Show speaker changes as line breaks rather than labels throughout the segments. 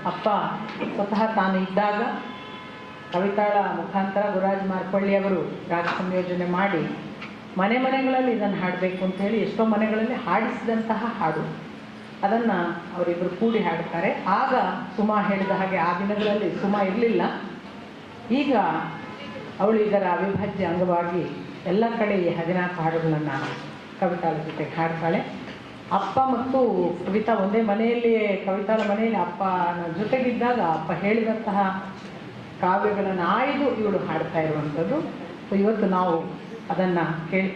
ಅಪ್ಪ ಸ್ವತಃ ತಾನು ಇದ್ದಾಗ ಕವಿತಾಳ ಮುಖಾಂತರ ಗುರುರಾಜ್ ಮಾರ್ಪಳ್ಳಿಯವರು ರಾಗ ಸಂಯೋಜನೆ ಮಾಡಿ ಮನೆ ಮನೆಗಳಲ್ಲಿ ಇದನ್ನು ಹಾಡಬೇಕು ಅಂಥೇಳಿ ಎಷ್ಟೋ ಮನೆಗಳಲ್ಲಿ ಹಾಡಿಸಿದಂತಹ ಹಾಡು. ಅದನ್ನು ಅವರಿಬ್ಬರು ಕೂಡಿ ಹಾಡ್ತಾರೆ. ಆಗ ಸುಮಾ ಹೇಳಿದ ಹಾಗೆ ಆ ದಿನಗಳಲ್ಲಿ ಸುಮಾ ಇರಲಿಲ್ಲ. ಈಗ ಅವಳು ಇದರ ಅವಿಭಾಜ್ಯ ಅಂಗವಾಗಿ ಎಲ್ಲ ಕಡೆ ಈ 14 ಹಾಡುಗಳನ್ನು ಕವಿತಾಳ ಜೊತೆಗೆ ಹಾಡ್ತಾಳೆ. ಅಪ್ಪ ಮತ್ತು ಕವಿತಾ ಒಂದೇ ಮನೆಯಲ್ಲಿಯೇ, ಕವಿತಾಳ ಮನೆಯಲ್ಲಿ ಅಪ್ಪನ ಜೊತೆಗಿದ್ದಾಗ ಅಪ್ಪ ಹೇಳಿದಂತಹ ಕಾವ್ಯಗಳನ್ನು ಆಯ್ದು ಇವಳು ಹಾಡ್ತಾ ಇರುವಂಥದ್ದು. ಇವತ್ತು ನಾವು ಅದನ್ನು ಕೇಳಿ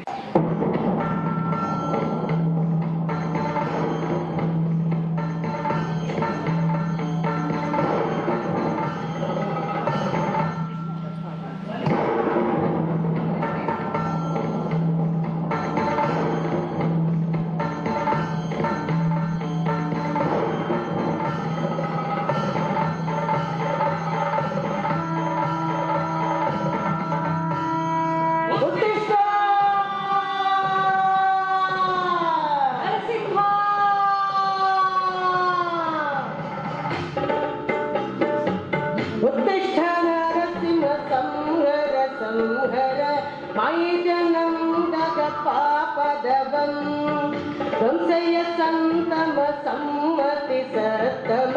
ಸಂಶಯ ಸಂತಮ ಸಮ್ಮತಿ ಸತ್ತಮ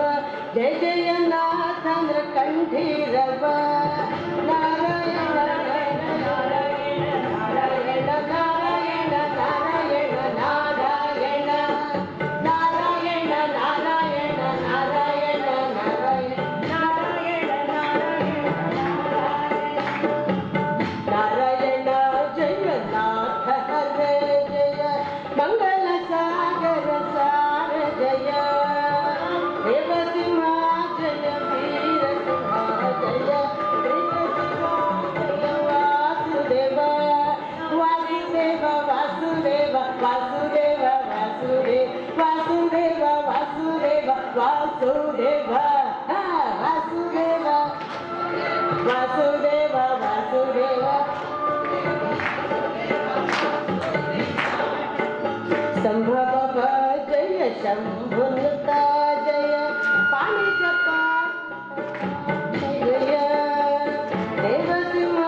ಜಯ ಜಯನಾಥನ ಕಂಠೀರವ ನಾರಾಯಣ ನಾರಾಯಣ ನಾರಾಯಣ ನಾರಾಯಣ ನಾರಾಯಣ ನಾರಾಯಣ ನಾರಾಯಣ ನಾರಾಯಣ ನಾರಾಯಣ ನಾರಾಯಣ ನಾರಾಯಣ ಜಯನಾಥ ಹರೇ ಜಯ ಮಂಗಲ ಸಾಗರ ಸಾರ ಜಯ ದೇವಸಿಂಹ ಜಯ ವೀರ ಸಿಂಹ ಜಯ ಜಯ ವಾಸುದೇವ ವಾಸುದೇವ ವಾಸುದೇವ ವಾಸುದೇವ ವಾಸುದೇವ ವಾಸುದೇವ ವಾಸುದೇವ ವಾಸುದೇವ ವಾಸುದೇವ ವಾಸುದೇವ ವಾಸುದೇವ ಸಂಭವ ಜಯ ಶಂಭುನುತ ಜಯ ಪಾಣಿ ಜಪ ಜಯ ದೇವಸಿಂಹ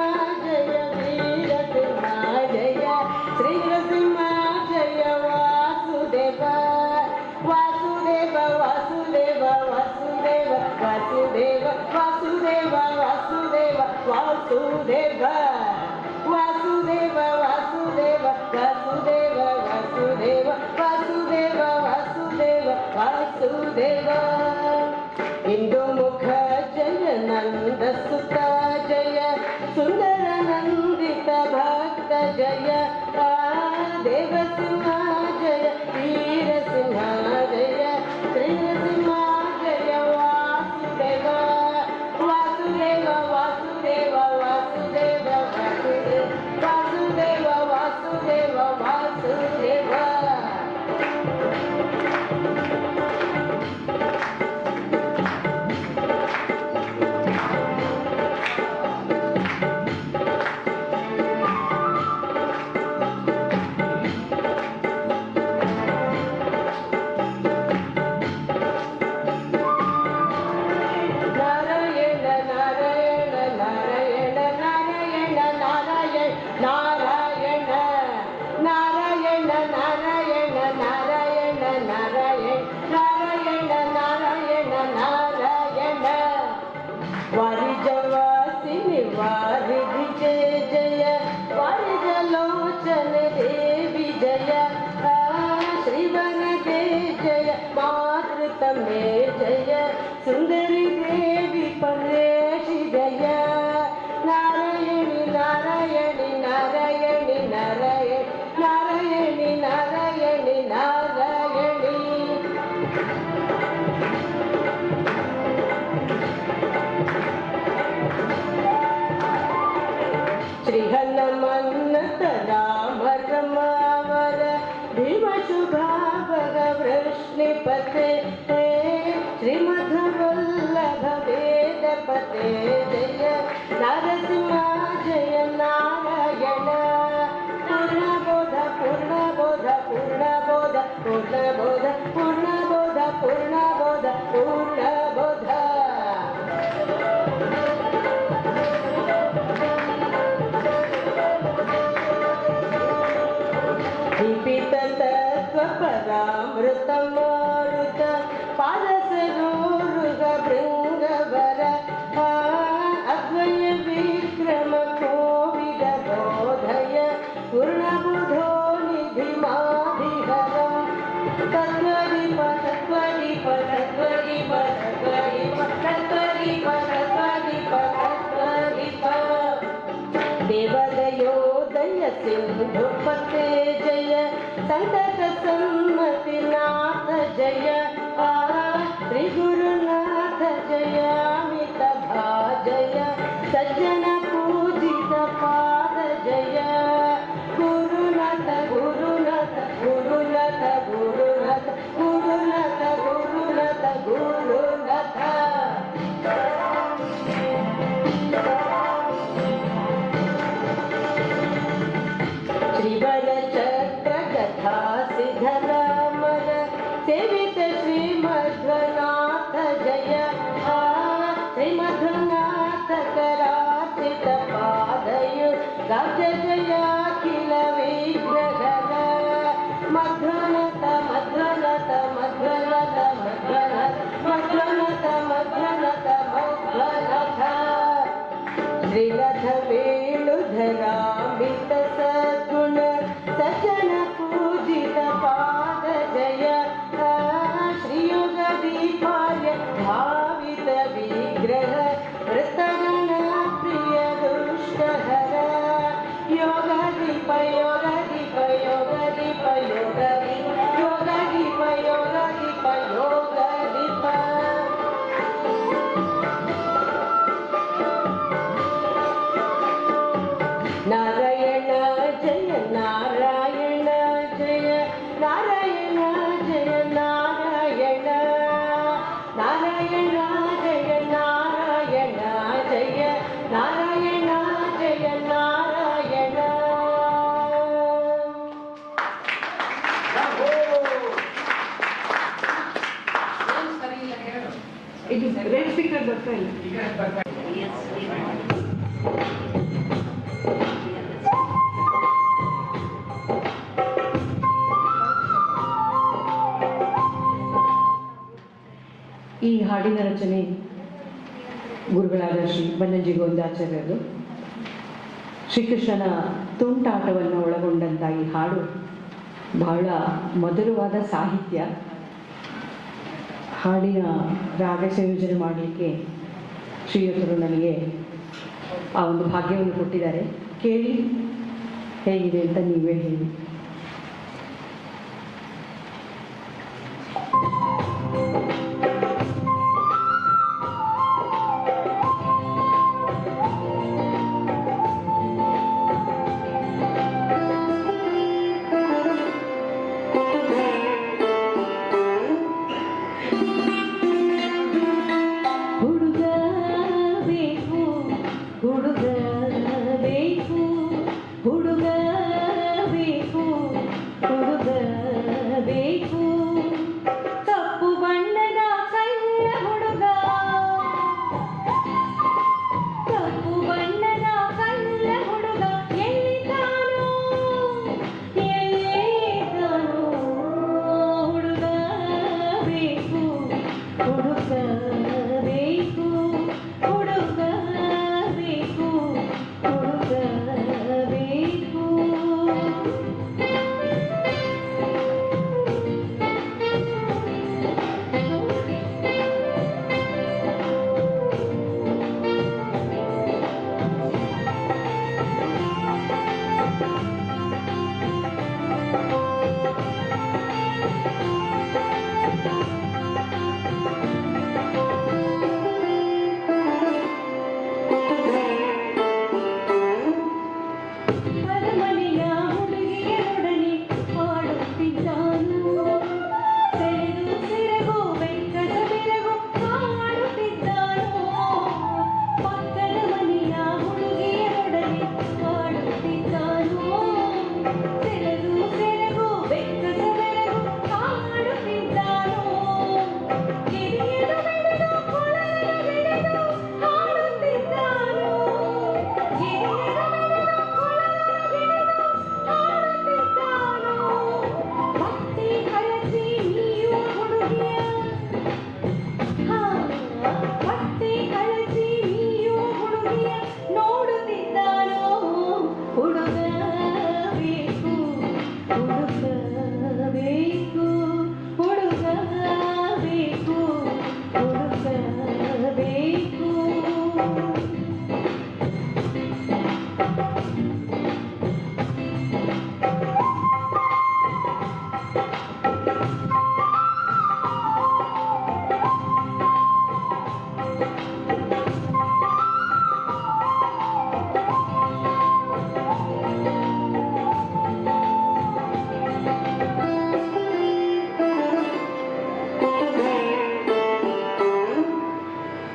ಜಯ ವೀರ ಸಿಂಹ ಜಯ ಶ್ರೀ ನರಸಿಂಹ ಜಯ ವಾಸುದೇವ ವಾಸುದೇವ ವಾಸುದೇವ ವಾಸುದೇವ ವಾಸುದೇವ ವಾಸುದೇವ ವಾಸುದೇವ ವಾಸುದೇವ ವಾಸುದೇವ ವಾಸುದೇವ ವಾಸುದೇವ ವಾಸುದೇವ ವಾಸುದೇವ ವಾಸುದೇವ ವಾಸುದೇವ ಇಂದು ಮುಖ ಜಯ ನಂದ ಸುತ ಜಯ ಸುಂದರ ನಂದಿತ ಭಕ್ತ ಜಯ ದೇವಸಿಂಹ ಜಯ ವೀರ ಸಿಂಹ ಜಯ ಶ್ರೀ ನರಸಿಂಹ ಜಯ ವಾಸುದೇವ ವಾಸುದೇವ ವಾಸುದೇವ ವಾಸುದೇವ ವಾಸುದೇವ ವಾಸುದೇವ ವಾಸುದೇವ वारिजवासिनि वारिधि जय जय वारिजलोचन देवी जय श्रीवन दे जय मातृतमे जय सुंदरी देवी परेशि जय नारायणी नारायणी नारायणी नारायणी नारायणी नारायणी नारायणी श्री हनुमन्त राम रमावर भीम शुभावर वृष्णिपते श्रीमद्वल्लभ वेदपते जय नरसिंह जय नारायण पूर्णबोध पूर्णबोध पूर्णबोध पूर्णबोध पूर्णबोध पूर्णबोध पूर्णबोध सिंधुपते जय संतत सम्मतिनाथ जय श्री गुरुनाथ जय अमितभा जय सज्जन पूजित पाद जय गुरुनाथ गुरुनाथ गुरुनाथ गुरुनाथ गुरुनाथ गुरुनाथ गुरुनाथ श्रीवर चक्र कथा सिद्धरामर सेवित श्रीमध्वनाथ जय श्रीमध्वनाथ कराचित पादयु गाज जय किल विग्रह मध्वनत मध्वनत मध्वनत मध्वनत मध्वनत मध्वनत मध्वनत श्रीरथ वेणुधरामित सद्गुण सज्जन पूजित पाद जय श्रीयोग दीपाय भावित विग्रह वृतगण प्रिय दुष्टहर योग दीप योग दीप योग दीप योग दीप योग दीप योग दीप योग दीप नारायण जय नारायण जय नारायण जय नारायण नारायण जय नारायण जय नारायण जय नारायण
ಇದು ರೆಡ್ ಸ್ಪೀಕರ್ ಬರ್ತಾ ಇಲ್ಲ. ಈ ಹಾಡಿನ ರಚನೆ ಗುರುಗಳಾದ ಶ್ರೀ ಬನ್ನಂಜಿ ಗೋವಿಂದಾಚಾರ್ಯರು. ಶ್ರೀಕೃಷ್ಣನ ತುಂಟಾಟವನ್ನು ಒಳಗೊಂಡಂಥ ಈ ಹಾಡು ಬಹಳ ಮಧುರವಾದ ಸಾಹಿತ್ಯ. ಹಾಡಿನ ರಾಗ ಸಂಯೋಜನೆ ಮಾಡಲಿಕ್ಕೆ ಶ್ರೀಯುತರು ನನಗೆ ಆ ಒಂದು ಭಾಗ್ಯವನ್ನು ಕೊಟ್ಟಿದ್ದಾರೆ. ಕೇಳಿ ಹೇಗಿದೆ ಅಂತ ನೀವೇ ಹೇಳಿ.
ಹುಡುಗ ಬೇಕು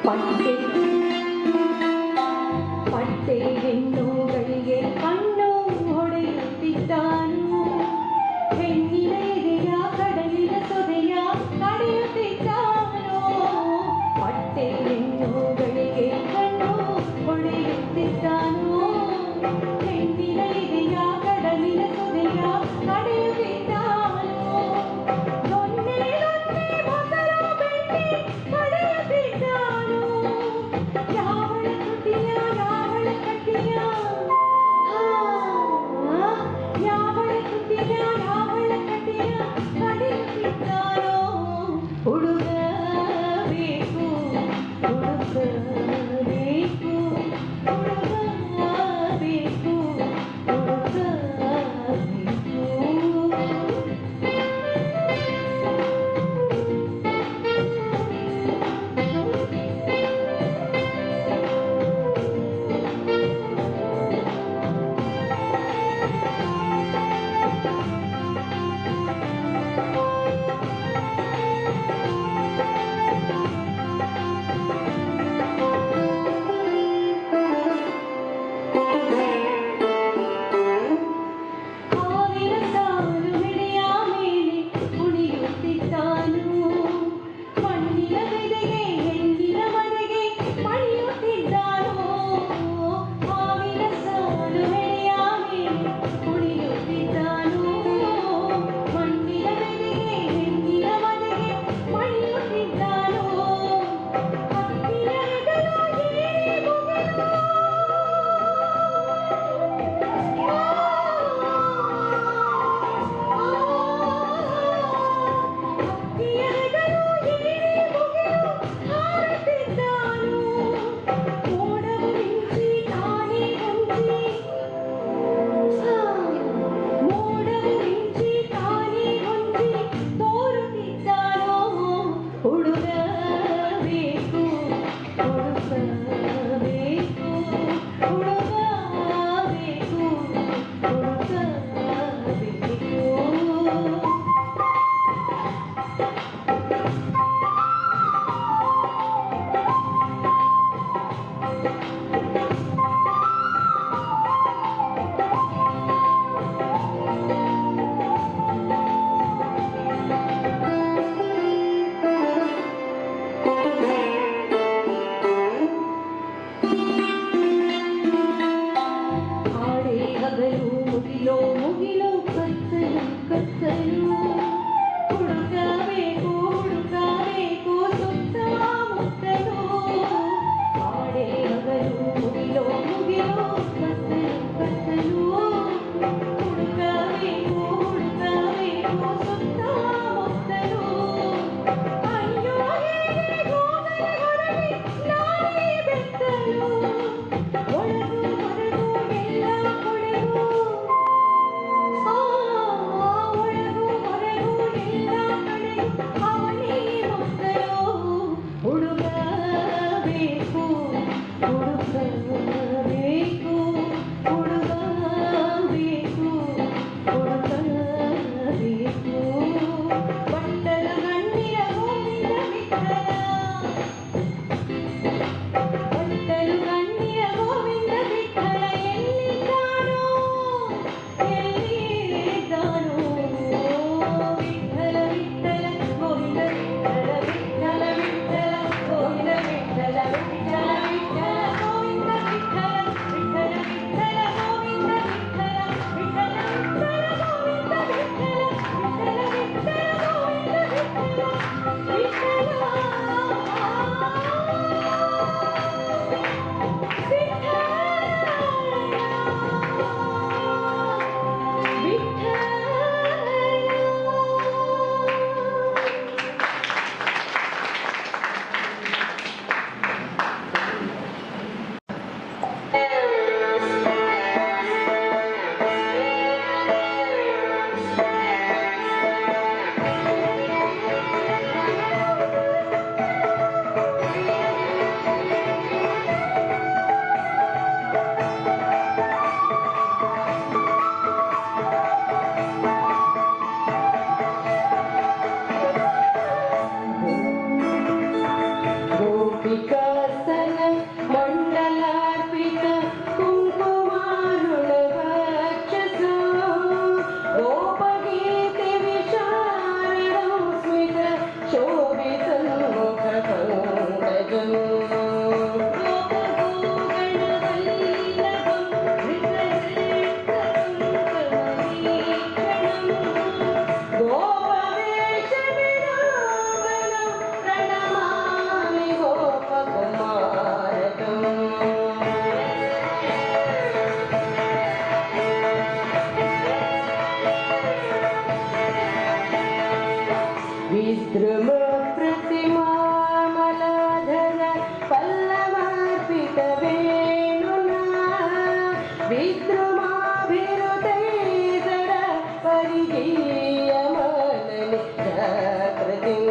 ಪಟ್ಟೆ ಪಟ್ಟೆ ಹೆಣ್ಣುಗಳಿಗೆ ಕಣ್ಣು ಹೊಡೆಯುತ್ತಿದ್ದಾನು, ಹೆಣ್ಣಿನ ಎದೆಯ ಕಡಲಿನ ಸೊದೆಯ ಕಡೆಯುತ್ತಿದ್ದಾನು. ಪಟ್ಟೆ ಹೆಣ್ಣುಗಳಿಗೆ ಕಣ್ಣು ಹೊಡೆಯುತ್ತಿದ್ದಾನು, ಹೆಣ್ಣಿನ ಎದೆಯ ಕಡಲಿನ ಸೊದೆಯ ಕಡೆಯುತ್ತಿದ್ದಾನು. ದೊನ್ನೆ ದೊನ್ನೆ ಮೊಸರು ಬೆಣ್ಣೆ ಕಡೆಯುತ್ತಿದ್ದಾನು. ಯಾವಳ ತುಟಿಯ ಯಾವಳ ಕಟ್ಟಿಯ, ಯಾವಳ ತುಟಿಯ ಯಾವಳ ಕಟ್ಟಿಯ ಕಡೆಯುತ್ತಿದ್ದಾನೋ. ಹುಡುಗ ಬೇಕು ಹುಡುಗ ಬೇಕು ಹುಡುಗ ಬೇಕು ಹುಡುಗ ಬೇಕು. ಹಾವಿನ ಸಾಲು ಹಿಡಿಯ ಮೇಲೆ ಕುಣಿಯುತ್ತಿದ್ದಾನು, ಮಣ್ಣಿನ ಬೆದೆಗೆ ಹೆಣ್ಣಿನ ಮನೆಗೆ ಮಣಿಯುತ್ತಿದ್ದಾನು. ಹಾವಿನ ಸಾಲು ಹಿಡಿಯ ಮೇಲೆ ಕುಣಿಯುತ್ತಿದ್ದಾನು, ಮಣ್ಣಿನ ಬೆದೆಗೆ ಹೆಣ್ಣಿನ ಮನೆಗೆ ಮಣಿಯುತ್ತಿದ್ದಾನು. ಹಕ್ಕಿಯ ಹೆಗಲು ಏರಿ ಮುಗಿಲು, ಹಕ್ಕಿಯ ಹೆಗಲು ಏರಿ ಮುಗಿಲು ಹಾರುತ್ತಿದ್ದಾನು. ಮೋಡವು ಮಿಂಚಿ ತಾನೇ ಹೊಂಚಿ, ಮೋಡವು ಮಿಂಚಿ ತಾನೇ ಹೊಂಚಿ ತೋರುತ್ತಿದ್ದಾನೋ. ಹುಡುಗ ಬೇಕು ಹುಡುಗ ಬೇಕು ಹುಡುಗ ಬೇಕು ಹುಡುಗ ಬೇಕು. ಆಡೆ ಹಗಲು ಮುಗಿಲೋ ಮುಗಿಲೋ ಕತ್ತಲು ಕತ್ತಲು, ಹುಡುಕಬೇಕು ಹುಡುಕಬೇಕು ಸುತ್ತ ಮುತ್ತಲು. ಆಡೆ ಹಗಲು ಮುಗಿಲೋ ಮುಗಿಲೋ ಕತ್ತಲು ಕತ್ತಲು, ಹುಡುಕಬೇಕು ಹುಡುಕಬೇಕು ಸುತ್ತ ಮುತ್ತಲು. ಅಯ್ಯೋ ಹೇಗೆ ಹೋಗಲಿ ಹೊರಗೆ ನಾನೇ ಬೆತ್ತಲು, ಒಳಗು ಹೊರಗು ಎಲ್ಲ ಕೊಳೆಗೂ, ಒಳಗು ಹೊರಗು ಎಲ್ಲ ಕಡೆಗೂ ಅವನೇ ಮೊದಲು. ಹುಡುಗ ಬೇಕು ಹುಡುಗ ಬೇಕು ಹುಡುಗ ಬೇಕು ಹುಡುಗ ಬೇಕು. ಬಟ್ಟಲ ಗಣ್ಣಿರ ಗೋವಿಂದ ವಿಠಲ, ಬಟ್ಟಲು ಗಣ್ಣಿರ ಗೋವಿಂದ ವಿಠಲ ಎಲ್ಲಿದ್ದಾನೋ ಎಲ್ಲಿದ್ದಾನೋ. ವಿಠಲ ವಿಠಲ ಗೋವಿಂದ ವಿಠಲ ವಿಠಲ ವಿಠಲ ಗೋವಿಂದ ವಿಠಲ ವಿಠಲ ವಿಠಲ ಗೋವಿಂದ ವಿಠಲ ವಿಠಲ ವಿಠಲ ಗೋವಿಂದ ವಿಠಲ ವಿಠಲ ವಿಠಲ ಗೋವಿಂದ ವಿಠಲ ವಿಠಲ ವಿಠಲ ಗೋವಿಂದ ವಿಠಲ
ಗೋಪಿಕಾ
ಶಾಸನ ಮಂಡಲಾರ್ಪಿತ ಕುಂಕುಮಾರುಣವಕ್ಷಸ ಗೋಪಗೀತೆ ವಿಶಾರದಂ ಸ್ಮಿತ ಶೋಭಿತನ್ಮುಖ ಪಂಕಜಂ विद्रुम प्रतिमा मलाधर पल्लवार्पित वेणुना विद्रुमाभिरुतैसर परिगीयमाननि जागृतिं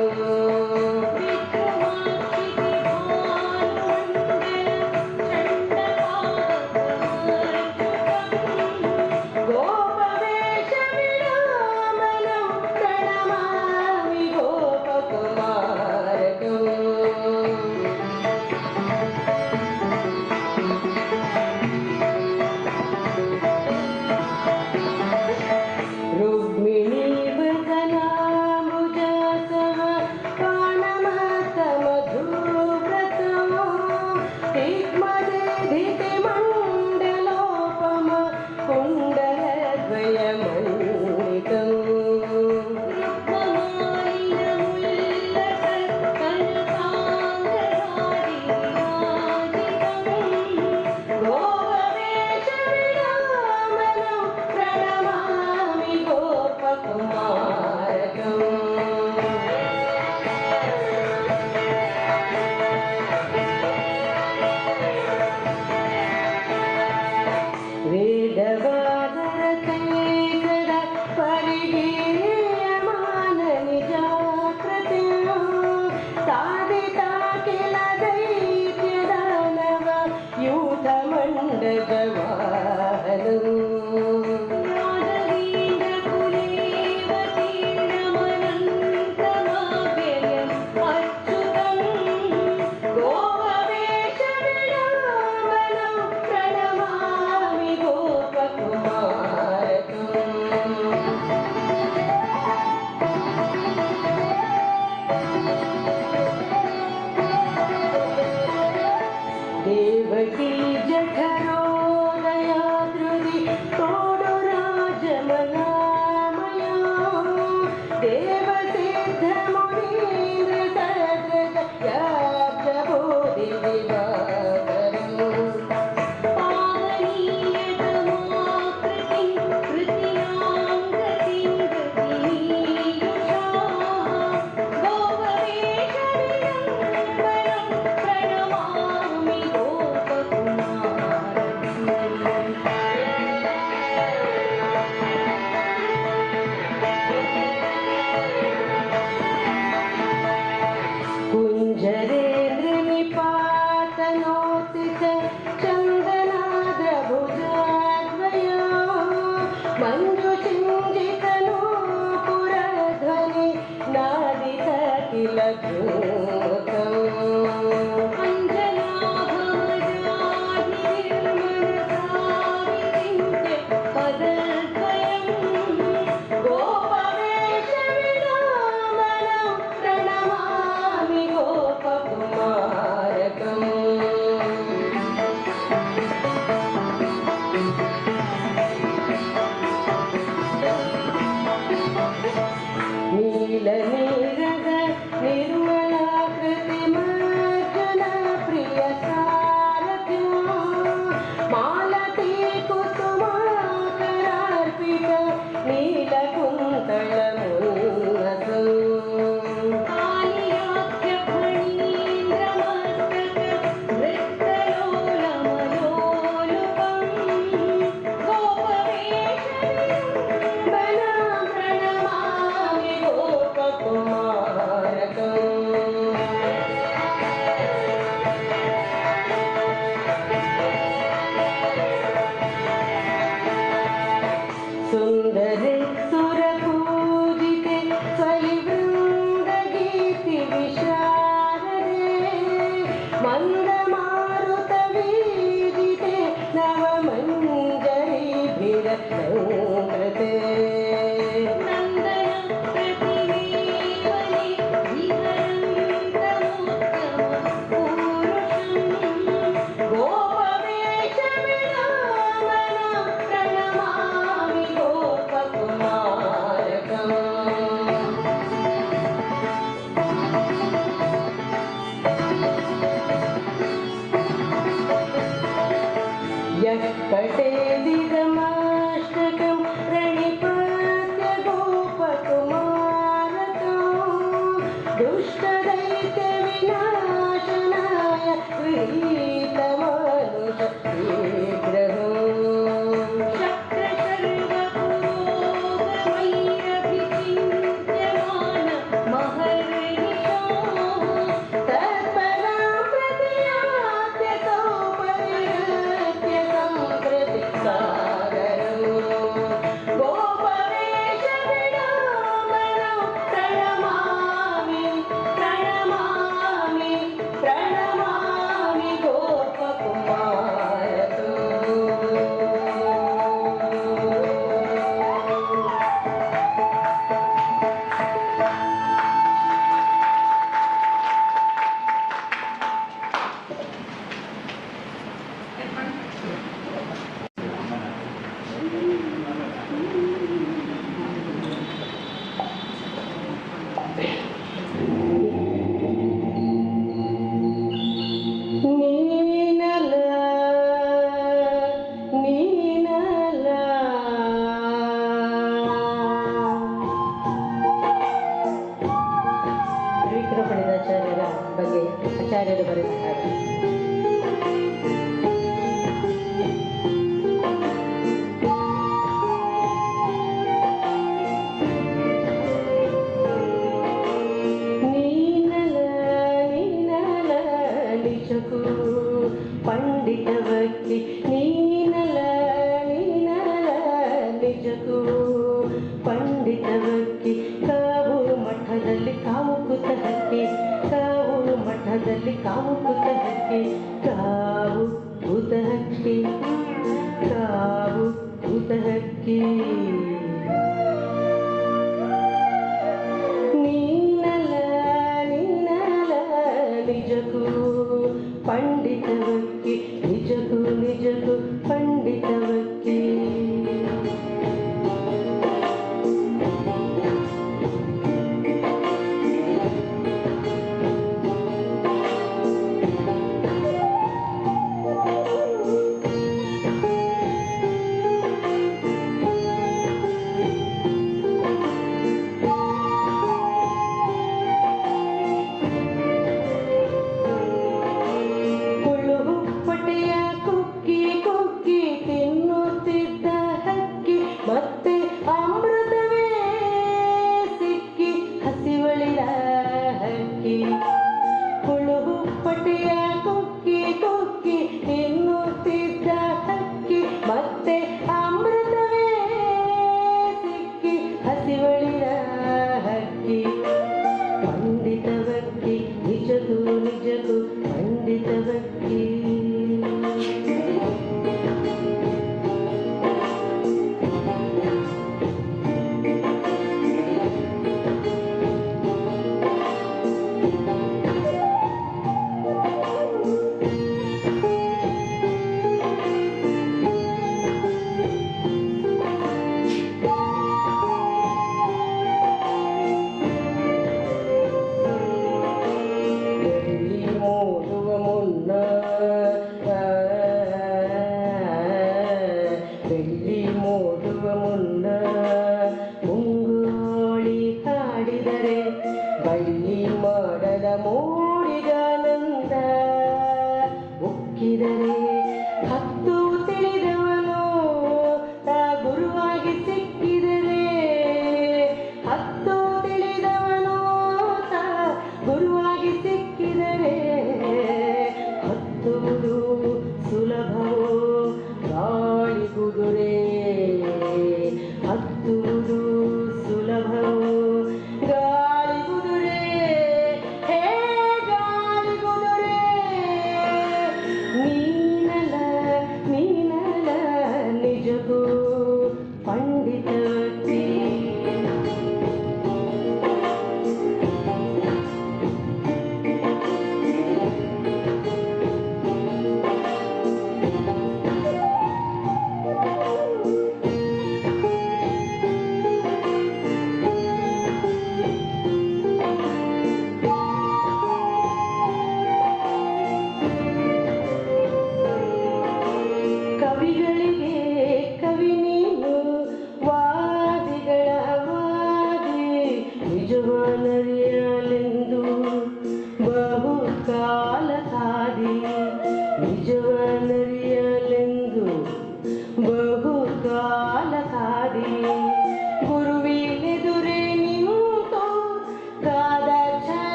देवकी जठरोदयाद्रुति तोडु राजमनामया देवसिद्ध मुनीन्द्र सरद्रज याब्जबोधि दिवाकरम् पावनीयतमाकृतिं कृतिनाङ्गतिं गतिनीयुषा गोपवेशविडम्बरं प्रणमामि कुञ्जरेन्द्र निपात ಸಂಕೃತೆ
ನಂದನ ಪ್ರತಿಮೇಪಲಿ ವಿಹರಂತಮುತ್ತಮ ಪುರುಷಂ
ಗೋಪವೇಷ ವಿರಾಮನ ಪ್ರಣಮಾಮಿ ಗೋಪಕುಮಾರಕಂ यः पठेदिदमाष्टकं प्रणिपत्य गोपकुमारकं दुष्टदैत्यविनाशनाय गृहीतमनुषविग्रहम्
शक्रशर्वपुरोगमैरभिचिन्त्यमान महर्निशोः
तत्परां प्रतियात्यसौ परिहृत्य संकृतिसागरम् गोपवेश विरामणं प्रणमामि प्रणमामि प्रणमामि गोपकुमारकम् ನೀನಲ ನೀನಲ ತ್ರಿವಿಕ್ರಮ ಪಡೆದ ಆಚಾರ್ಯರ ಬಗ್ಗೆ ಆಚಾರ್ಯರು ಬರೆದ ಹಾಡು. ನೀನಲ ನೀನಲ ನಿಜಕ್ಕೂ ಪಂಡಿತವಕ್ಕೆ ನೀನಲ ನೀನಲ ನಿಜಕ್ಕೂ ಪಂಡಿತವಕ್ಕೆ ಕಾವು ಮಠದಲ್ಲಿ ಕಾವು ಕುತಹಕ್ಕೆ ಕಾವು ಮಠದಲ್ಲಿ ಕಾವು ಕುತಹಕ್ಕೆ ಕಾವು ಕುತಹಕ್ಕೆ ಕಾವು ಕುತಹಕ್ಕೆ ನೀನಲ ನೀನಲ ನಿಜಕ್ಕೂ ಪಂಡಿತವಕ್ಕೆ ನಿಜಕ್ಕೂ ನಿಜಕ್ಕೂ ಪಂಡಿತವಕ್ಕೆ ಹುಳು ಹುಪ್ಪಟೆ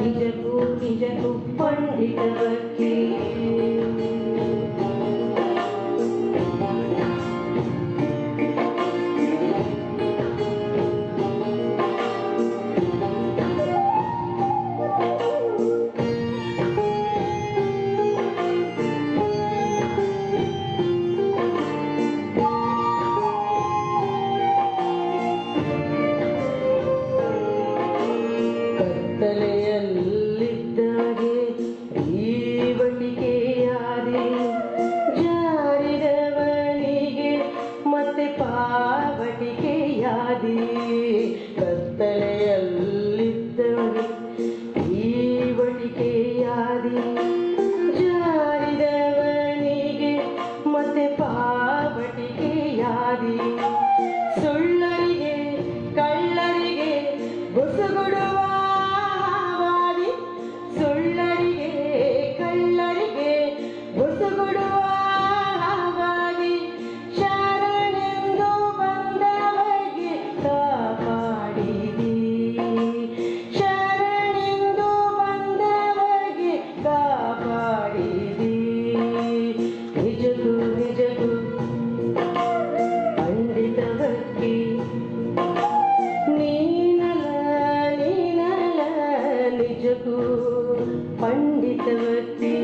ನಿಜಕ್ಕೂ ನಿಜಕ್ಕೂ ಪಂಡಿತ ವಕೀಲ. ಕತ್ತಲೆಯಲ್ಲಿದ್ದಾಗೆ ಈ ಬಟಿಕೆಯಾದೆ, ಜಾರಿದವನಿಗೆ ಮತ್ತೆ ಪಾವಟಿಕೆಯಾದೆ. ಕತ್ತಲೆಯಲ್ಲಿದ್ದವನಿಗೆ ಈ ಬಟಿಕೆಯಾದೆ, ಜಾರಿದವನಿಗೆ ಮತ್ತೆ ಪಾವಟಿಕೆಯಾದೆ. ಸುಳ್ಳರಿಗೆ ಕಳ್ಳರಿಗೆ ಬುಸುಗುಡುವ ಹಾವಾದಿ, ಸುಳ್ಳರಿಗೆ ಕಳ್ಳರಿಗೆ ಬುಸುಗುಡುವ ಹಾವಾದಿ. ಶರಣೆಂದು ಬಂದವರಿಗೆ ಕಾಪಾಡಿದಿ, ಶರಣೆಂದು ಬಂದವರಿಗೆ ಕಾಪಾಡಿದಿ. ನಿಜಕ್ಕೂ ನಿಜಕ್ಕೂ ಪಂಡಿತ ವಕೀಲ. ನೀನಲ ನೀನಲ ನಿಜಕ್ಕೂ ಪಂಡಿತ ವಕೀಲ.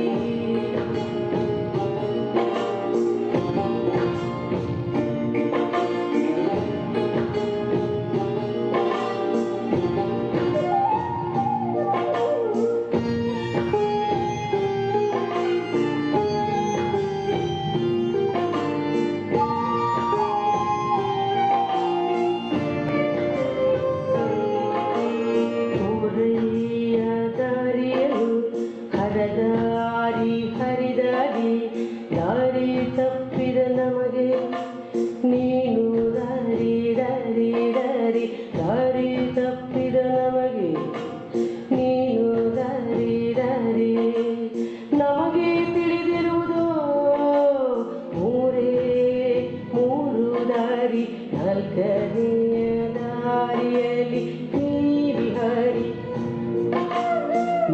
ಊರಯ್ಯ ದಾರಿಯಲು ಹರದಾರಿ ಹರಿದಾರಿ, ದಾರಿ ತಪ್ಪಿದ ನಮಗೆ ನೀನು ದಾರಿ ದಾರಿ ದಾರಿ, ದಾರಿ ತಪ್ಪಿದ ನಮಗೆ ನೀನು ದಾರಿ ದಾರಿ. ನಮಗೆ ತಿಳಿದಿರುವುದು ಮೂರೇ ಮೂರು ದಾರಿ, ನಾಲ್ಕನೆಯ ದಾರಿಯಲ್ಲಿ ನೀ ವಿಹಾರಿ,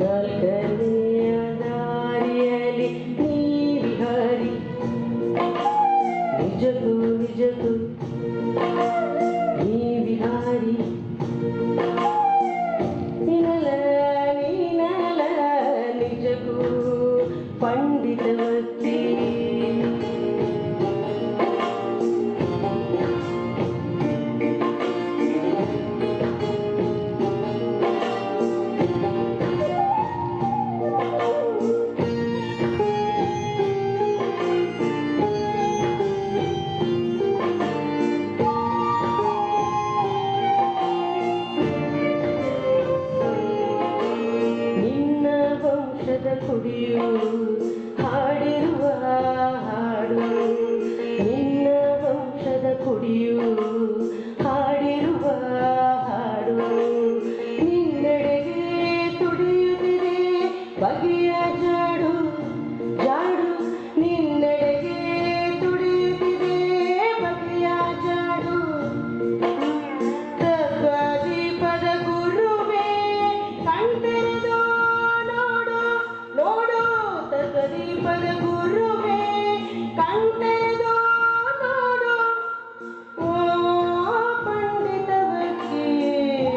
ನಾಲ್ಕನೆಯ ದಾರಿಯಲ್ಲಿ ನೀ ವಿಹಾರಿ. ನಿಜಕ್ಕೂ ನಿಜಕ್ಕೂ ನೀ ವಿಹಾರಿ. ನೀನಲ ನೀನಲ ನಿಜಕ್ಕೂ ಪಂಡಿತ ವಕೀಲ. ನಿನ್ನ ವಂಶದ ಕುಡಿಯು ಹಾಡಿರುವ ಹಾಡು, ನಿನ್ನ ವಂಶದ ಕುಡಿಯು ಹಾಡಿರುವ ಹಾಡು. ನಿನ್ನೆಡೆಗೆ ತುಡಿಯುತ್ತಿದೆ ಬಗೆಯ ಜಾಡು ಜಾಡು, ನಿನ್ನೆಡೆಗೆ ತುಡಿಯುತ್ತಿದೆ ಬಗೆಯ ಜಾಡು. ತತ್ವದೀಪದ ಗುರುವೇ ಕಣ್ತೆರೆದು ನೋಡು ನೋಡು, ತತ್ವದೀಪದ ಗುರುವೇ ಕಣ್ತೆರೆದು ನೋಡು. ಓ ಪಂಡಿತ ವಕೀಲ,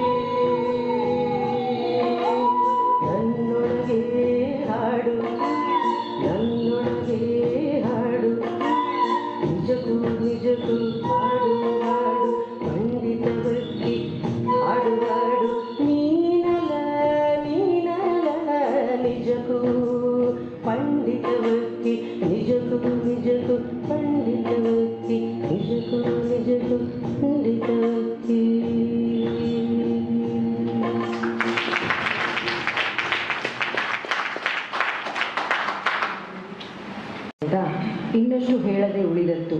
ನನ್ನೊಳಗೆ ಹಾಡು ನನ್ನೊಳಗೆ ಹಾಡು. ನಿಜಕ್ಕೂ ನಿಜಕ್ಕೂ ಹಾಡು ಹಾಡು ಪಂಡಿತ ವಕೀಲ, ಹಾಡು ಹಾಡು. ನೀನಲ ನೀನಲ ನಿಜಕ್ಕೂ ಪಂಡಿತ ವಕೀಲ, ನಿಜಕ್ಕೂ ನಿಜಕ್ಕೂ ಪಂಡಿತ ವಕೀಲ, ನಿಜಕ್ಕೂ ನಿಜಕ್ಕೂ ಪಂಡಿತ ವಕೀಲ.
ಇನ್ನಷ್ಟು ಹೇಳದೆ ಉಳಿದದ್ದು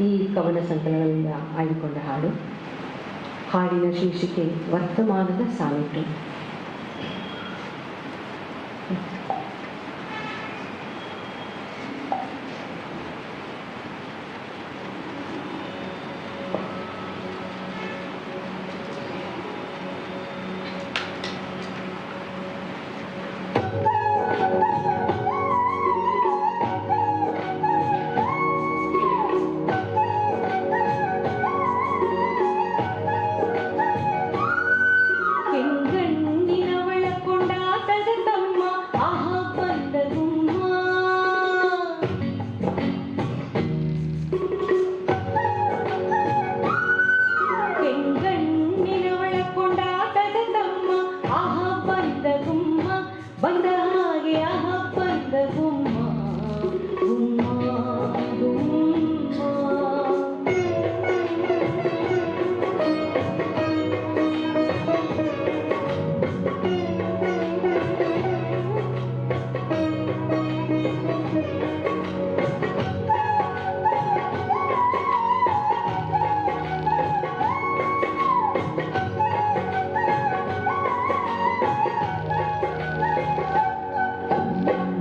ಈ ಕವನ ಸಂಕಲನದಿಂದ ಆಯ್ದುಕೊಂಡ ಹಾಡು. ಹಾಡಿನ ಶೀರ್ಷಿಕೆ ವರ್ತಮಾನದ ಸಾವಿಟ್ಟು. ಬಂದ ಹಾಗೆ ಆಹ ಬಂದ ಗುಮ್ಮ ಗುಮ್ಮ ಗುಮ್ಮ.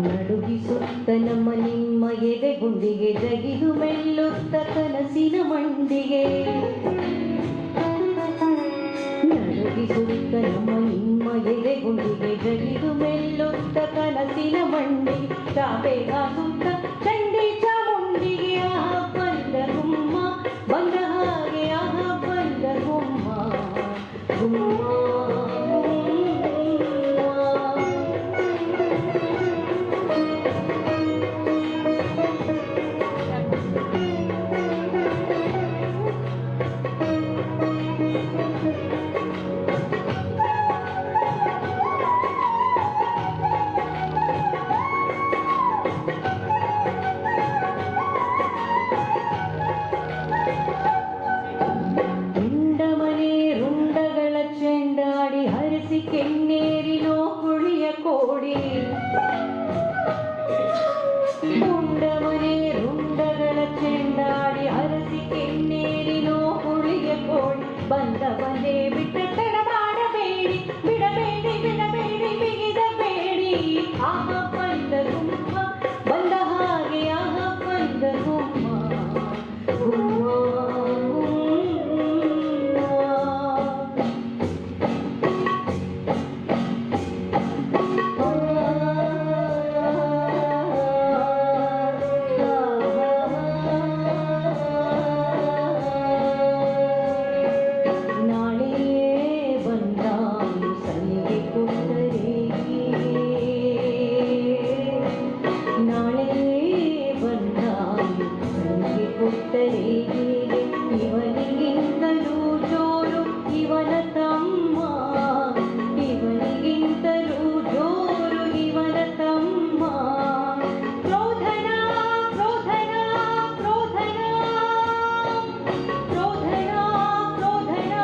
ನಡುಗಿಸುತ್ತ ನಮ್ಮ ನಿಮ್ಮ ಎದೆ ಗುಂಡಿಗೆ ಜಗಿದು ಮೆಲ್ಲುತ್ತ ಕನಸಿನ ಮಂಡಿಗೆ. ನಡುಗಿಸುತ್ತ ನಮ್ಮ ನಿಮ್ಮ ಎದೆ ಗುಂಡಿಗೆ ಜಗಿದು ಮೆಲ್ಲುತ್ತ ಕನಸಿನ ಮಂಡಿಗೆ. ಚಾಪೆಗಾಸುತ್ತ ಚಂಡಿ ಚಾಮುಂಡಿಗೆ ಆಹ ಬಂದ ಗುಮ್ಮ ಬಂದ ಹಾಗೆ ಆಹ ಬಂದ ಗುಮ್ಮ ಗುಮ್ಮ. ಕೆನ್ನೇರಿನೋ ಕುಳಿಯ ಕೋಡಿ ಉಂಡಮನೆ ರುಂಡಗಳ ಚೆಂಡಾಡಿ ಹರಸಿ ಕೆನ್ನೇರಿನೋ ಕುಳಿಯ ಕೋಡಿ. ಬಂದ ಬಂದೇ ಬಿಟ್ಟ ತಡ ಮಾಡಬೇಡಿ ಬಿಡಬೇಡಿ ಬಿಡಬೇಡಿ ಬಿಗಿದ ಬೇಡಿ. ಆಹ ಬಂದ ಗುಮ್ಮ ಬಂದ ಹಾಗೆ ಆಹ ಬಂದ ಗುಮ್ಮ ಗುಮ್ಮ. ಇವನಿಗಿಂತಲೂ ಜೋರು ಇವನ ತಮ್ಮ ಇವನಿಗಿಂತಲೂ ಜೋರು ಇವನ ತಮ್ಮ. ಕ್ರೋಧನ ಕ್ರೋಧನ ಕ್ರೋಧನ ಕ್ರೋಧನ ಕ್ರೋಧನ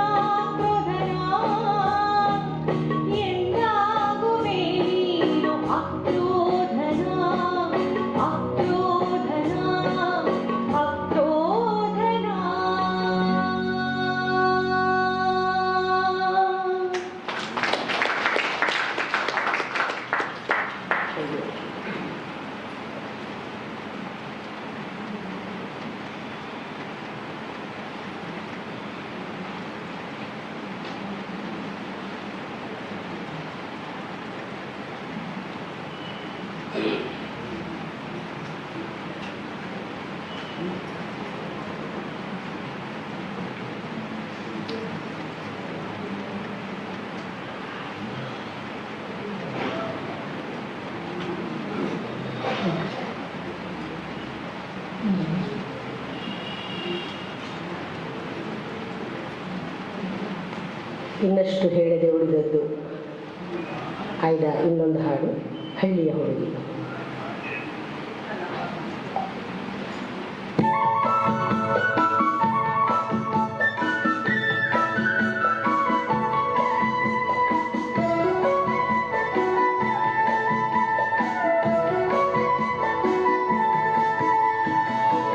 ಕ್ರೋಧನ ಎಂದಾಗುವೆ ನೀನು ಅಕ್ರೋಧನ ಅಕ್ರೋಧನ ಅಕ್ರೋಧನ.
ಇನ್ನಷ್ಟು ಹೇಳದೆ ಉಳಿದದ್ದು ಆಯ್ದ ಇನ್ನೊಂದು ಹಾಡು ಹಳ್ಳಿಯ ಹುಡುಗಿ.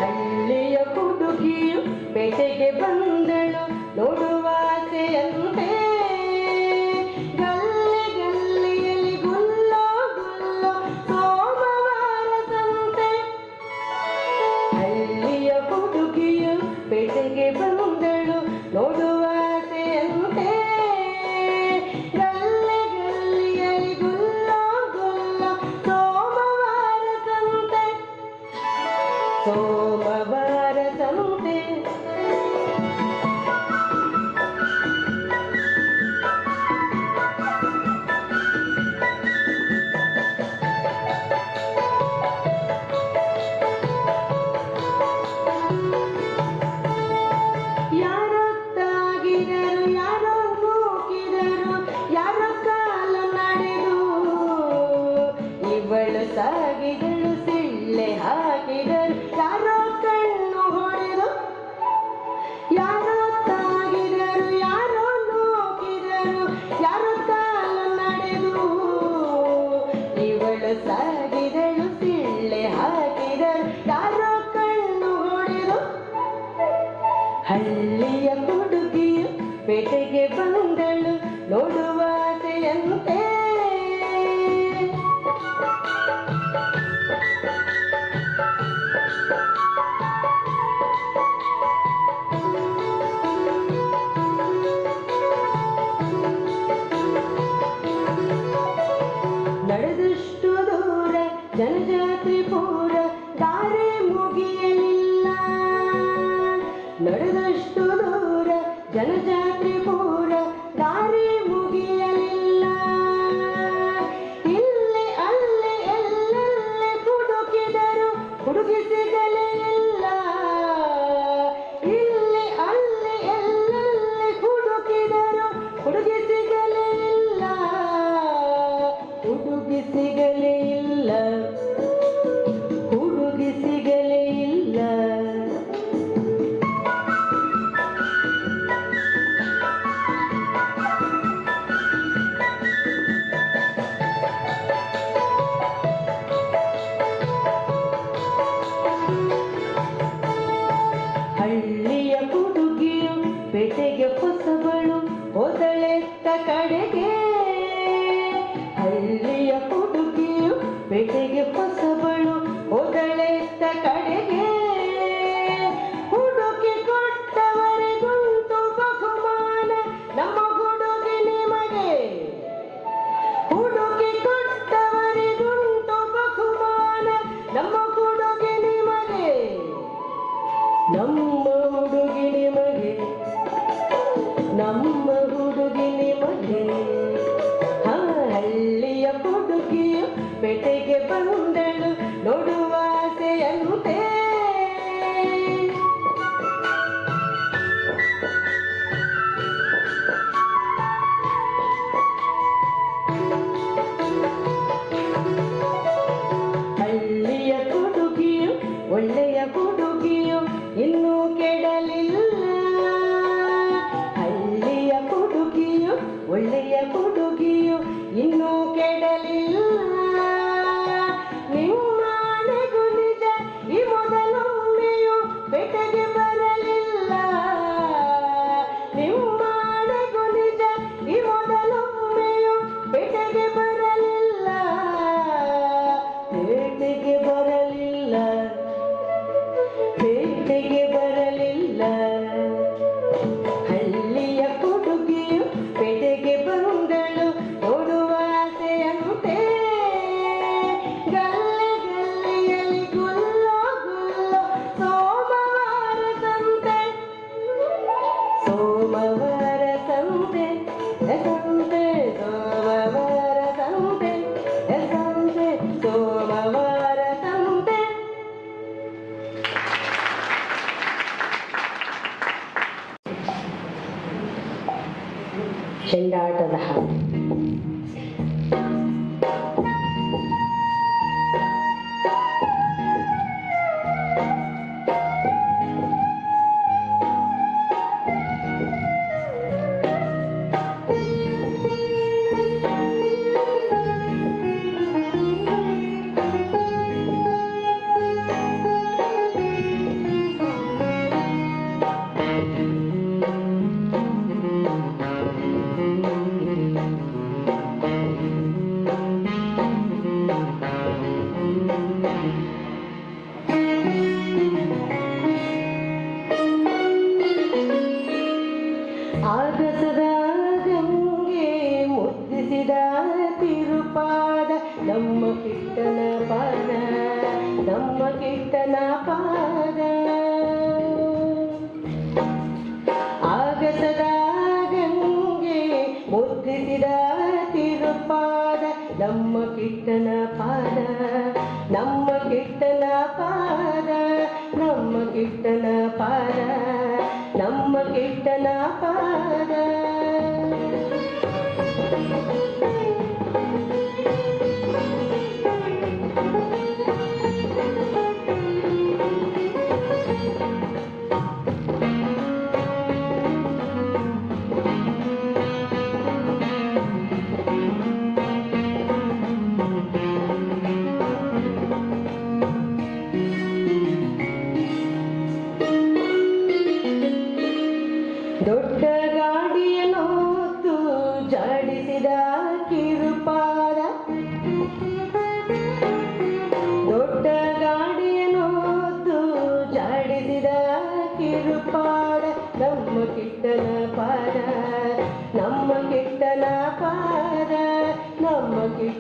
ಹಳ್ಳಿಯ ಹುಡುಗಿಯು ಪೇಟೆಗೆ ಬಂದಳು ನೋಡುವಾಸೆಯಂತೆ. ಗಲ್ಲಿ ಗಲ್ಲಿಯಲ್ಲಿ ಗುಲ್ಲೋ ಗುಲ್ಲೋ ಸಾಗಿದಳು ಸಿಳ್ಳೆ ಹಾಕಿದಳು ಯಾರೋ ಕಣ್ಣು ಹೊಡೆದು ಹಳ್ಳಿಯ ಹುಡುಗಿಯು ಪೇಟೆಗೆ ಬಂದಳು ನೋಡುವಾಸೆಯಂತೆ ನಡೆದಷ್ಟು ದೂರ ಜನಜಾತ್ರೆ ಪೂರ ದಾರಿ ಮುಗಿಯಲಿಲ್ಲ ನಡೆದಷ್ಟು ದೂರ ಜನಜಾತ್ರೆ ಪೂರ ದಾರಿ ಮುಗಿಯಲಿಲ್ಲ ಇಲ್ಲಿ ಅಲ್ಲಿ ಎಲ್ಲೆಲ್ಲಿ ಹುಡುಕಿದರು ಹುಡುಗಿ ಸಿಗಲೇ ಇಲ್ಲ ಇಲ್ಲಿ ಅಲ್ಲಿ ಎಲ್ಲೆಲ್ಲಿ ಹುಡುಕಿದರು ಹುಡುಗಿ ಸಿಗಲೇ ಇಲ್ಲ ಹುಡುಗಿ ಸಿಗಲೇ ಇಲ್ಲ ಹುಡುಗಿ ಸಿಗಲೇ ಇಲ್ಲ ಹಳ್ಳಿಯ ಹುಡುಗಿಯು ಪೇಟೆಗೆ ಹೊಸಬಳು ಹೋದಳೆತ್ತ ಕಡೆಗೆ ಹಳ್ಳಿಯ ಹುಡುಗಿಯು ಪೇಟೆಗೆ ಹೊಸಬಳು ಹೋದಳೆತ್ತ ಕಡೆಗೆ ಹುಡುಕಿ ಕೊಟ್ಟವರಿಗುಂಟು ಬಹುಮಾನ ನಮ್ಮ ಹುಡುಗಿ ನಿಮಗೆ ಹುಡುಕಿ ಕೊಟ್ಟವರಿಗುಂಟು ಬಹುಮಾನ ನಮ್ಮ ಹುಡುಗಿ ನಿಮಗೆ ನಮ್ಮ ಹುಡುಗಿ ನಿಮಗೆ ನಮ್ಮ ಹುಡುಗಿ ನಿಮಗೆ ಹಳ್ಳಿಯ ಹುಡುಗಿಯು ಪೇಟೆಗೆ ಬಂದಳು ನೋಡುವಾಸೆಯಂತೆ ಹಳ್ಳಿಯ ಹುಡುಗಿಯು ಒಳ್ಳೆಯ ಹುಡುಗಿಯು ಇನ್ನೂ ಕೆಡಲಿಲ್ಲ ಹಳ್ಳಿಯ ಹುಡುಗಿಯು ಒಳ್ಳೆಯ ಹುಡುಗಿಯು ಇನ್ನೂ ಕೆಡಲಿಲ್ಲ ನಿಮ್ಮನೆಗೂ ನಿಜ ಈ ಮೊದಲೊಮ್ಮೆಯು ಪೇಟೆಗೆ ಬರಲಿಲ್ಲ ನಿಮ್ಮನೆಗೂ ನಿಜ ಈ ಮೊದಲೊಮ್ಮೆಯು ಪೇಟೆಗೆ ಬರಲಿಲ್ಲ ಪೇಟೆಗೆ ಬರಲಿಲ್ಲ ಪೇಟೆಗೆ ಬರಲಿಲ್ಲ ಹಳ್ಳಿಯ ಹುಡುಗಿಯು ಪೇಟೆಗೆ ಬಂದಳು ನೋಡುವಾಸೆಯಂತೆ ಗಲ್ಲೆ ಗಲ್ಲಿಯಲ್ಲಿ ಗುಲ್ಲೋ ಗುಲ್ಲೋ ಸೋಮವಾರ ಸಂತೆ ಸೋಮವಾರ ಸಂತೆ ಸಂತೆ ಸೋಮವಾರ ಸಂತೆ ಸಂತೆ ಸೋಮವಾರ ಸಂತೆ ಚೆಂಡಾಟದ ಹಾಡು ಆಗಸದ ಗಂಗೆ ಮುದ್ದಿಸಿದ ತಿರುಪಾದ ನಮ್ಮ ಕಿಟ್ಟನ ಪಾದ ನಮ್ಮ ಕಿಟ್ಟನ ಪಾದ ಆಗಸದ ಗಂಗೆ ಮುದ್ದಿಸಿದ ತಿರುಪಾದ ನಮ್ಮ ಕಿಟ್ಟನ ಪಾದ ನಮ್ಮ ಕಿಟ್ಟನ ಪಾದ ನಮ್ಮ ಕಿಟ್ಟನ ಪಾದ ನಮ್ಮ ಕಿಟ್ಟನ ಪಾದ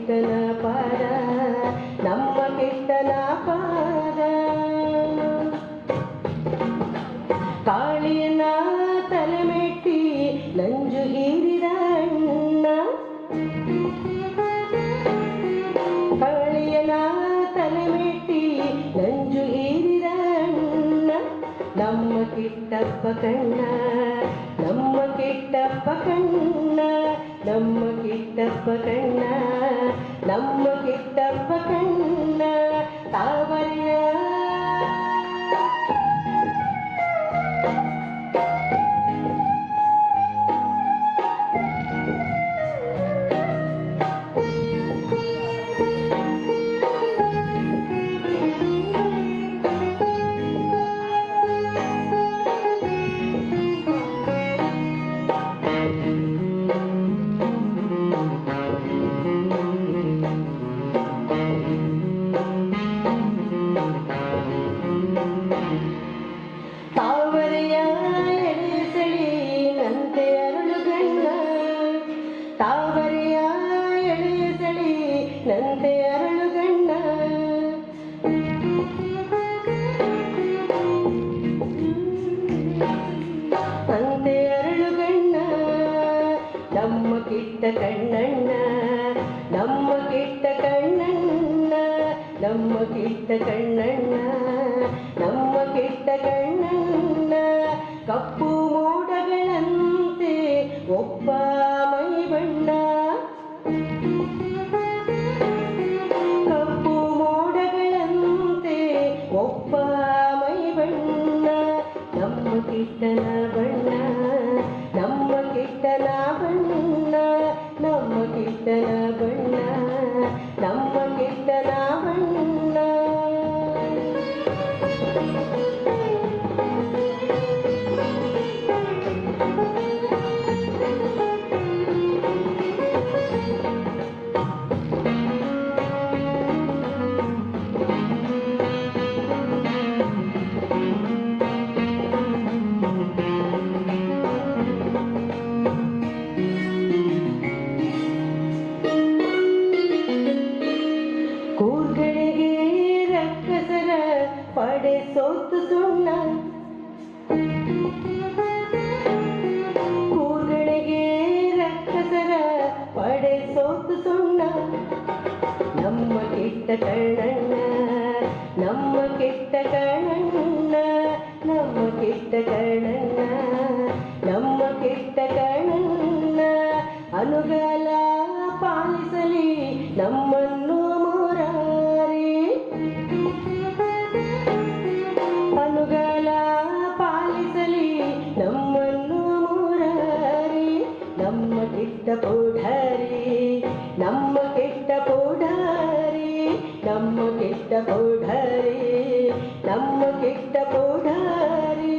ಕೆಟ್ಟನ ಪಾದ ನಮ್ಮ ಕೆಟ್ಟನ ಪಾದ ಕಾಳಿಯನ ತಲೆಮೆಟ್ಟಿ ನಂಜು ಹೀರಿದ ಅಣ್ಣ ಕಾಳಿಯನ ತಲೆಮೆಟ್ಟಿ ನಂಜು ಹೀರಿದ ಅಣ್ಣ ನಮ್ಮ ಕಿಟ್ಟಪ್ಪ ಕಣ್ಣ ನಮ್ಮ ಕಿಟ್ಟಪ್ಪ ಕಣ್ಣ ನಮ್ಮ ಕಿಟ್ಟಪ್ಪ ಕಣ್ಣ ನಮ್ಮ ಕಿಟ್ಟಪ್ಪ ಕಣ್ಣ ತಾವರಿಯ ನಂತೆ ಅರಳುಗಣ್ಣ ಅಂತೆ ಅರಳುಗಣ್ಣ ನಮ್ಮ ಕಿಟ್ಟ ಕಣ್ಣಣ್ಣ ನಮ್ಮ ಕಿಟ್ಟ ಕಣ್ಣಣ್ಣ ನಮ್ಮ ಕಿಟ್ಟ ಕಣ್ಣಣ್ಣ ನಮ್ಮ ಕಿಟ್ಟ ಕಣ್ಣಣ್ಣ ಕಪ್ಪು ಮೋಡಗಳಂತೆ ಒಬ್ಬ ಮೈ ಬಣ್ಣ ಒಬ್ಬ ಮೈ ಬಣ್ಣ ನಮ್ಮ ಕಿಟ್ಟನ ಬಣ್ಣ ನಮ್ಮ ಕಿಟ್ಟನ ಬಣ್ಣ ನಮ್ಮ ಕಿಟ್ಟನ ಬಣ್ಣ ನಮ್ಮ ಕಿಟ್ಟನ ಬಣ್ಣ ಕೂರ್ಗಳಿಗೆ ರಕ್ಕಸರ ಪಡೆ ಸೋತು ಸುಣ್ಣ ಕೂರ್ಗಳಿಗೆ ರಕ್ಕಸರ ಪಡೆ ಸೋತು ಸುಣ್ಣ ನಮ್ಮ ಕೆಟ್ಟ ಕಣ್ಣಣ್ಣ ನಮ್ಮ ಕೆಟ್ಟ ಕಣ್ಣಣ್ಣ ನಮ್ಮ ಕೆಟ್ಟ ಕಣ್ಣಣ್ಣ ನಮ್ಮ ಕೆಟ್ಟ ಕಣ್ಣಣ್ಣ ಅನುಗಾಲ ಪಾಲಿಸಲಿ ನಮ್ಮನ್ನು ಮುರಾರಿ ಅನುಗಾಲ ಪಾಲಿಸಲಿ ನಮ್ಮನ್ನು ಮುರಾರಿ ನಮ್ಮ ಕೆಟ್ಟ ಪೌಢಾರಿ ನಮ್ಮ ಕೆಟ್ಟ ಪೌಢಾರಿ ನಮ್ಮ ಕೆಟ್ಟ ಪೌಢಾರಿ ನಮ್ಮ ಕೆಟ್ಟ ಪೌಢಾರಿ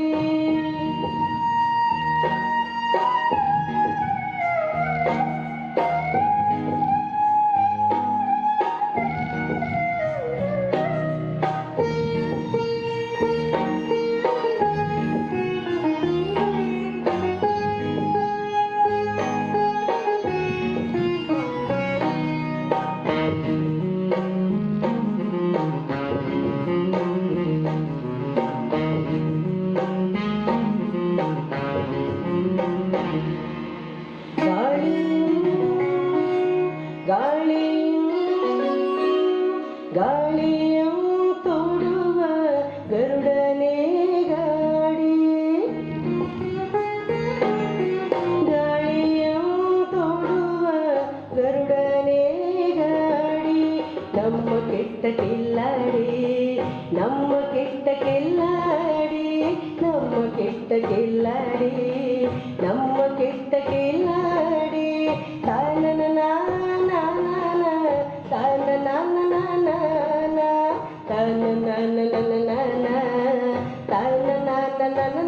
ಗಾಳಿಯು ತೋಡುವ ಗರುಡನೇ ಗಾಡಿ ಗಾಳಿಯು ತೋಡುವ ಗರುಡನೇ ಗಾಡಿ ನಮ್ಮ ಕೆಟ್ಟ ಕಿಲ್ಲಾಡಿ ನಮ್ಮ ಕೆಟ್ಟ ಕಿಲ್ಲಾಡಿ ನಮ್ಮ ಕೆಟ್ಟ ಕಿಲ್ಲಾಡಿ ನಮ್ಮ ಕೆಟ್ಟ ಕಿಲ್ಲಾಡಿ ತಾನನ na na na na na na na na na na na